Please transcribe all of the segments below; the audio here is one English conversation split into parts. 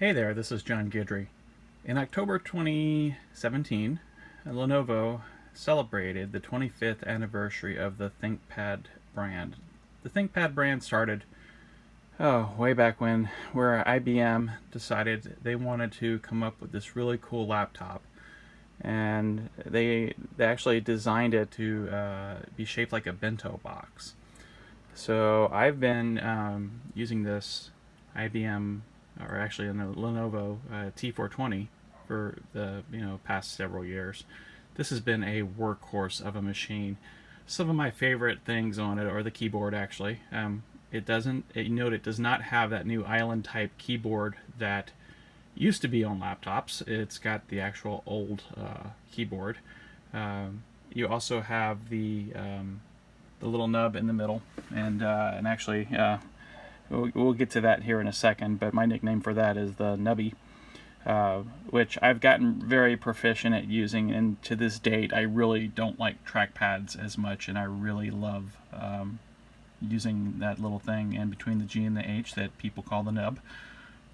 Hey there, this is John Guidry. In October 2017, Lenovo celebrated the 25th anniversary of the ThinkPad brand. The ThinkPad brand started way back when, where IBM decided they wanted to come up with this really cool laptop, and they actually designed it to be shaped like a bento box. So I've been using this IBM, or actually a Lenovo T420 for the past several years. This has been a workhorse of a machine. Some of my favorite things on it are the keyboard. Actually, it doesn't. It does not have that new island type keyboard that used to be on laptops. It's got the actual old keyboard. You also have the little nub in the middle, and actually we'll get to that here in a second, but my nickname for that is the Nubby, which I've gotten very proficient at using, and to this date I really don't like trackpads as much, and I really love using that little thing in between the G and the H that people call the nub.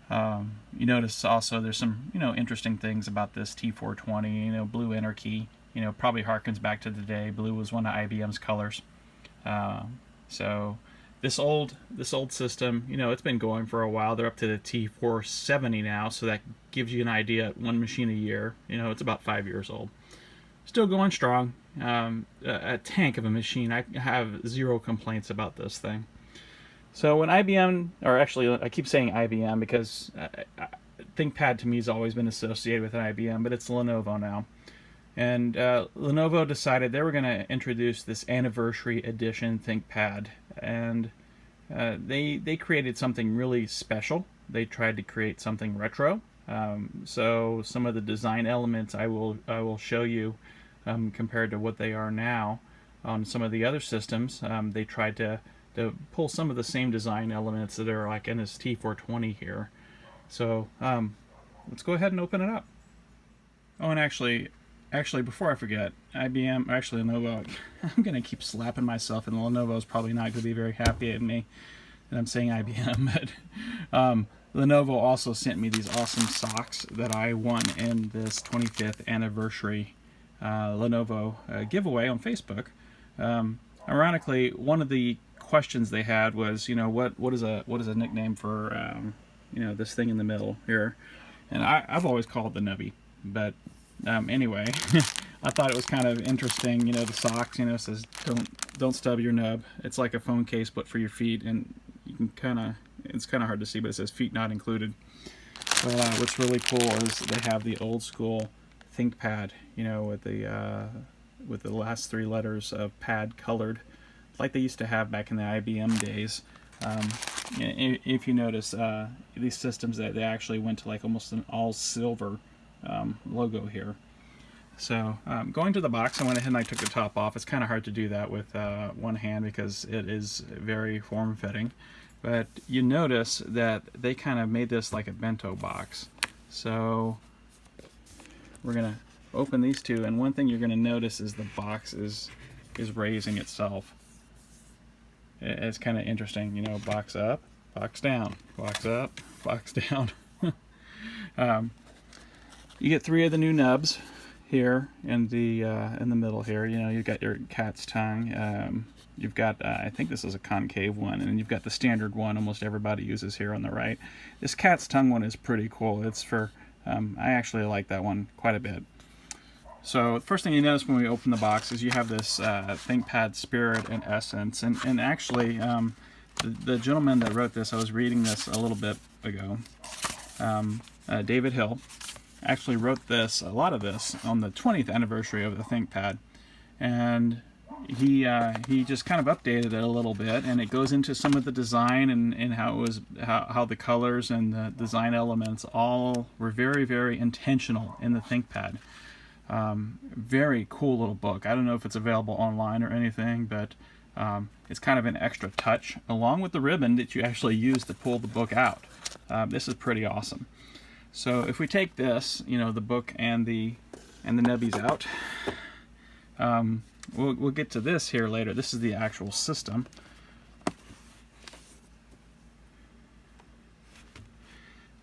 You notice also there's some interesting things about this T420. Blue enter key, probably harkens back to the day blue was one of IBM's colors. So this old system, it's been going for a while. They're up to the T470 now, so that gives you an idea. One machine a year, it's about 5 years old. Still going strong. A tank of a machine. I have zero complaints about this thing. So when IBM, or actually I keep saying IBM because ThinkPad to me has always been associated with an IBM, but it's Lenovo now. And Lenovo decided they were going to introduce this anniversary edition ThinkPad, and they created something really special. They tried to create something retro. So some of the design elements I will show you compared to what they are now on some of the other systems. They tried to pull some of the same design elements that are like in this T420 here. So let's go ahead and open it up. Oh, and actually, before I forget, IBM, or actually Lenovo, I'm going to keep slapping myself, and Lenovo is probably not going to be very happy at me that I'm saying IBM, but Lenovo also sent me these awesome socks that I won in this 25th anniversary Lenovo giveaway on Facebook. Ironically, one of the questions they had was, what is a nickname for this thing in the middle here, and I've always called it the Nubby, but anyway, I thought it was kind of interesting. The socks, says don't stub your nub. It's like a phone case, but for your feet, and you can it's kind of hard to see, but it says feet not included. But what's really cool is they have the old school ThinkPad, with the last three letters of pad colored, like they used to have back in the IBM days. If you notice, these systems that they actually went to like almost an all silver logo here. So going to the box, I went ahead and I took the top off. It's kind of hard to do that with one hand because it is very form-fitting. But you notice that they kind of made this like a bento box. So we're going to open these two, and one thing you're going to notice is the box is raising itself. It's kind of interesting, box up, box down, box up, box down. You get three of the new nubs here in the middle here. You've got your cat's tongue. You've got I think this is a concave one, and then you've got the standard one almost everybody uses here on the right. This cat's tongue one is pretty cool. It's for I actually like that one quite a bit. So the first thing you notice when we open the box is you have this ThinkPad Spirit and Essence, and actually the gentleman that wrote this, I was reading this a little bit ago, David Hill, actually wrote a lot of this on the 20th anniversary of the ThinkPad, and he just kind of updated it a little bit, and it goes into some of the design and how it was how the colors and the design elements all were very, very intentional in the ThinkPad. Very cool little book. I don't know if it's available online or anything, but it's kind of an extra touch along with the ribbon that you actually use to pull the book out. This is pretty awesome. So if we take this, the book and the nubbies out, we'll get to this here later. This is the actual system.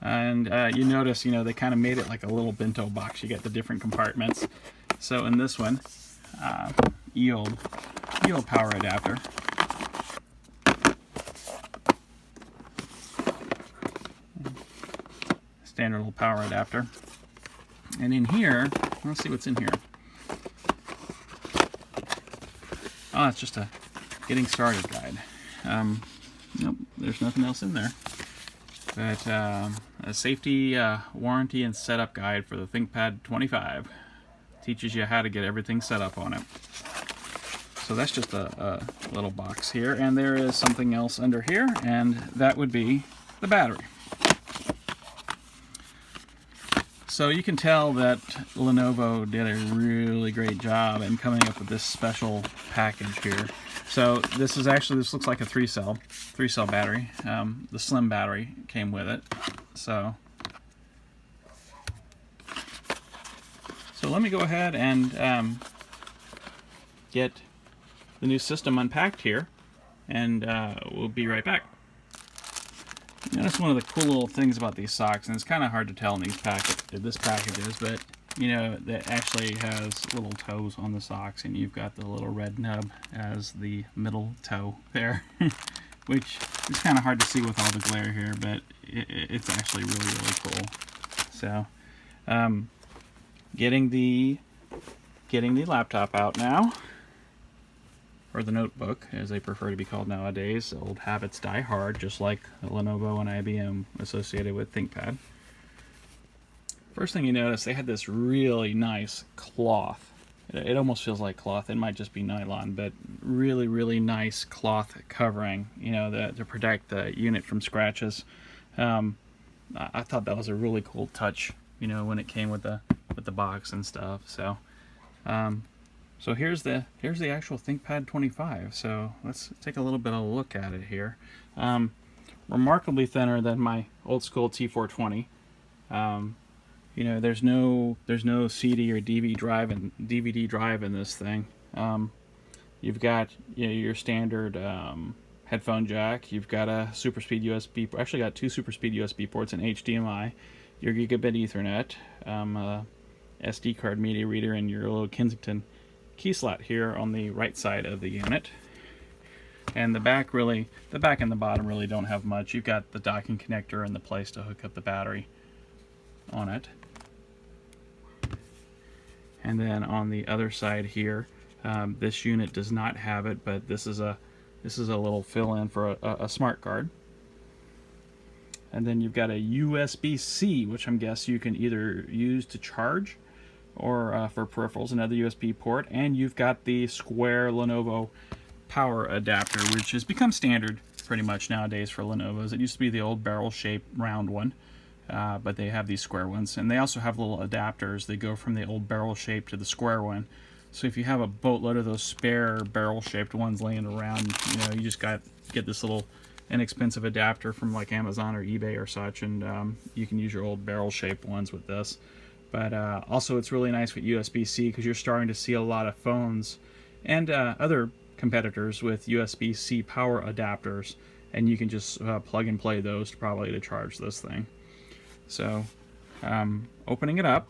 And you notice, they kind of made it like a little bento box. You get the different compartments. So in this one, E-old power adapter. Standard little power adapter. And in here, let's see what's in here. Oh, it's just a getting started guide. Nope, there's nothing else in there. But a safety, warranty, and setup guide for the ThinkPad 25. Teaches you how to get everything set up on it. So that's just a little box here. And there is something else under here, and that would be the battery. So you can tell that Lenovo did a really great job in coming up with this special package here. So this looks like a three cell battery. The slim battery came with it. So let me go ahead and get the new system unpacked here, and we'll be right back. That's one of the cool little things about these socks, and it's kind of hard to tell in these packages, but that actually has little toes on the socks, and you've got the little red nub as the middle toe there, which is kind of hard to see with all the glare here, but it's actually really, really cool. So, getting the laptop out now, or the notebook, as they prefer to be called nowadays. Old habits die hard, just like Lenovo and IBM associated with ThinkPad. First thing you notice, they had this really nice cloth. It almost feels like cloth. It might just be nylon, but really, really nice cloth covering, to protect the unit from scratches. I thought that was a really cool touch, when it came with the box and stuff. So here's the actual ThinkPad 25. So let's take a little bit of a look at it here. Remarkably thinner than my old school T420. There's no CD or DVD drive in this thing. You've got your standard headphone jack. You've got a super speed USB. Actually, got two super speed USB ports and HDMI. Your gigabit Ethernet, SD card media reader, and your little Kensington key slot here on the right side of the unit. And the back and the bottom really don't have much. You've got the docking connector and the place to hook up the battery on it. And then on the other side here, this unit does not have it, but this is a little fill-in for a smart card. And then you've got a USB-C, which I'm guessing you can either use to charge or for peripherals, another USB port, and you've got the square Lenovo power adapter, which has become standard pretty much nowadays for Lenovo's. It used to be the old barrel-shaped round one, but they have these square ones, and they also have little adapters. They go from the old barrel-shaped to the square one. So if you have a boatload of those spare barrel-shaped ones laying around, you just get this little inexpensive adapter from like Amazon or eBay or such, and you can use your old barrel-shaped ones with this. But also it's really nice with USB-C because you're starting to see a lot of phones and other competitors with USB-C power adapters, and you can just plug and play those to charge this thing. So opening it up,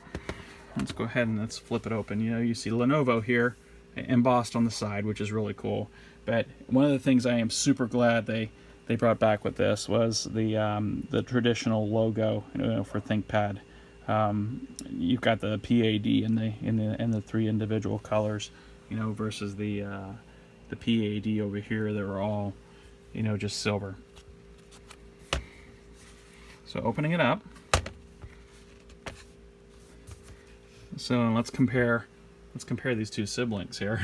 let's go ahead and let's flip it open. You see Lenovo here embossed on the side, which is really cool. But one of the things I am super glad they brought back with this was the traditional logo for ThinkPad. You've got the PAD in the three individual colors, versus the PAD over here. They're all, just silver. So opening it up. So let's compare these two siblings here.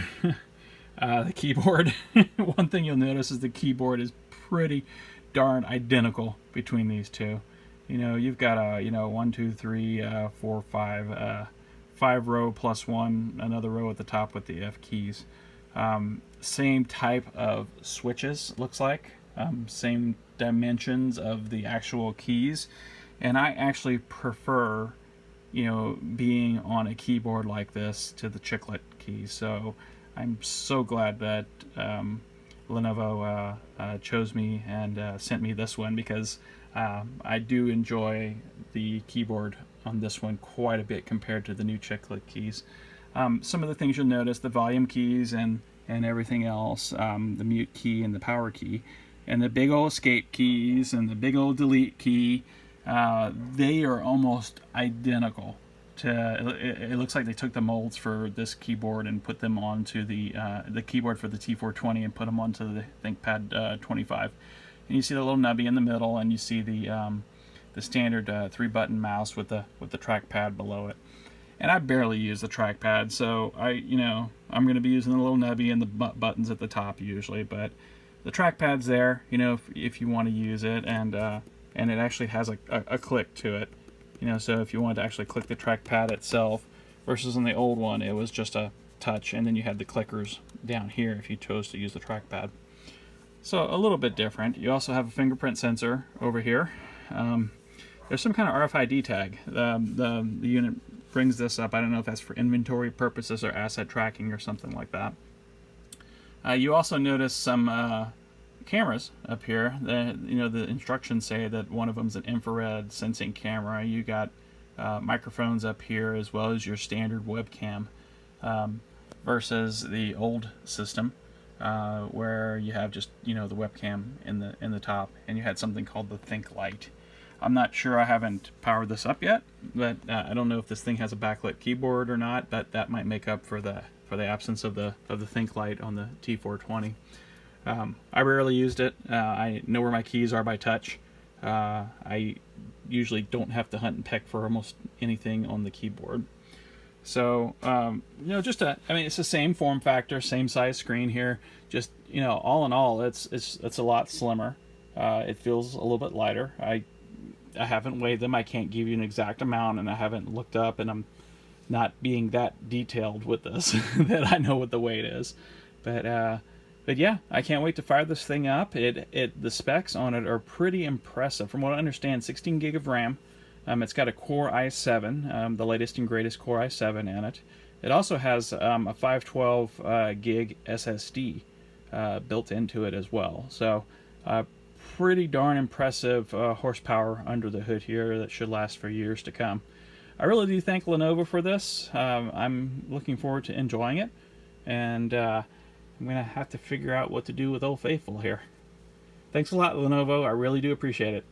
The keyboard. One thing you'll notice is the keyboard is pretty darn identical between these two. You've got a 1, 2, 3, 4, 5, 5 row plus one, another row at the top with the F keys. Same type of switches, looks like. Same dimensions of the actual keys, and I actually prefer being on a keyboard like this to the chiclet keys. So I'm so glad that Lenovo chose me and sent me this one, because I do enjoy the keyboard on this one quite a bit compared to the new chiclet keys. Some of the things you'll notice, the volume keys and everything else, the mute key and the power key, and the big old escape keys and the big old delete key, they are almost identical. It looks like they took the molds for this keyboard and put them onto the keyboard for the T420 and put them onto the ThinkPad 25. And you see the little nubby in the middle, and you see the standard 3-button mouse with the trackpad below it. And I barely use the trackpad, so I'm going to be using the little nubby and the buttons at the top usually, but the trackpad's there, if you want to use it, and it actually has a click to it, so if you want to actually click the trackpad itself, versus on the old one it was just a touch, and then you had the clickers down here if you chose to use the trackpad. So a little bit different. You also have a fingerprint sensor over here. There's some kind of RFID tag. The unit brings this up. I don't know if that's for inventory purposes or asset tracking or something like that. You also notice some cameras up here. The instructions say that one of them is an infrared sensing camera. You got microphones up here as well as your standard webcam, versus the old system where you have just the webcam in the top, and you had something called the Think Lite. I'm not sure, I haven't powered this up yet, but I don't know if this thing has a backlit keyboard or not, but that might make up for the absence of the Think Lite on the T420. I rarely used it. I know where my keys are by touch. I usually don't have to hunt and peck for almost anything on the keyboard. So it's the same form factor, same size screen here. Just all in all, it's a lot slimmer. It feels a little bit lighter. I haven't weighed them. I can't give you an exact amount, and I haven't looked up, and I'm not being that detailed with this that I know what the weight is. But yeah, I can't wait to fire this thing up. The specs on it are pretty impressive. From what I understand, 16 gig of RAM. It's got a Core i7, the latest and greatest Core i7 in it. It also has a 512 gig SSD built into it as well. So pretty darn impressive horsepower under the hood here that should last for years to come. I really do thank Lenovo for this. I'm looking forward to enjoying it, and I'm going to have to figure out what to do with Old Faithful here. Thanks a lot, Lenovo. I really do appreciate it.